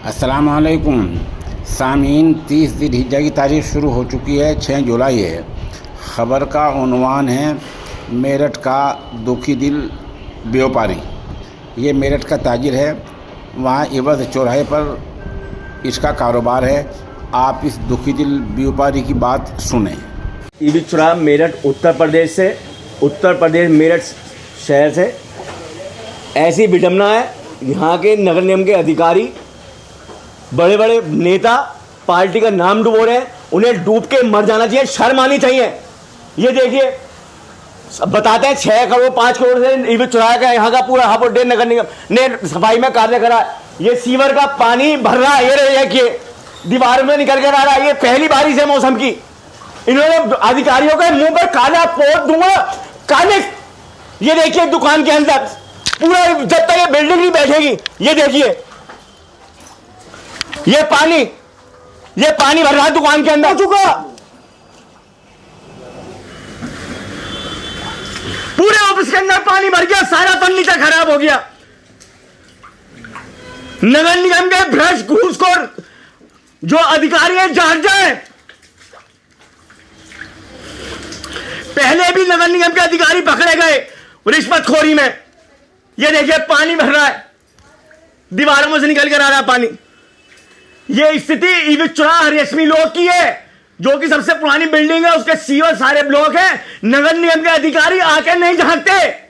अस्सलाम वालेकुम सामीन। 30 ज़िलहिज्जा की तारीख शुरू हो चुकी है, 6 जुलाई है। ख़बर का उन्वान है मेरठ का दुखी दिल व्यापारी। ये मेरठ का ताजिर है, वहाँ इवज़ चौराहे पर इसका कारोबार है। आप इस दुखी दिल व्यापारी की बात सुने। ईवी चौराहा मेरठ उत्तर प्रदेश मेरठ शहर से ऐसी विडम्बना है। यहाँ के नगर निगम के अधिकारी, बड़े बड़े नेता पार्टी का नाम डुबो रहे हैं। उन्हें डूब के मर जाना चाहिए, शर्म आनी चाहिए। ये देखिए, बताते हैं 6 करोड़ 5 करोड़ से ईवी चौराहे का यहाँ का पूरा हापुड़ नगर निगम ने सफाई में कार्य करा। ये सीवर का पानी भर रहा है, ये देखिए दीवार में निकल कर आ रहा है। ये पहली बारिश है मौसम की। इन्होंने अधिकारियों के मुंह पर काला पोत दूंगा, काले। ये देखिए दुकान के अंदर पूरा, जब तक ये बिल्डिंग नहीं बैठेगी। ये देखिए, ये पानी भर रहा है दुकान के अंदर। चुका पूरे ऑफिस के अंदर पानी भर गया, सारा फर्नीचर खराब हो गया। नगर निगम के भ्रष्ट घूसखोर जो अधिकारी हैं जाग जाए। पहले भी नगर निगम के अधिकारी पकड़े गए रिश्वतखोरी में। ये देखिए पानी भर रहा है, दीवारों में से निकल कर आ रहा है पानी। ये स्थिति ईवी चौराहा रेशमी लोग की है, जो कि सबसे पुरानी बिल्डिंग है। उसके सीवर सारे ब्लॉक हैं। नगर निगम के अधिकारी आके नहीं झांकते।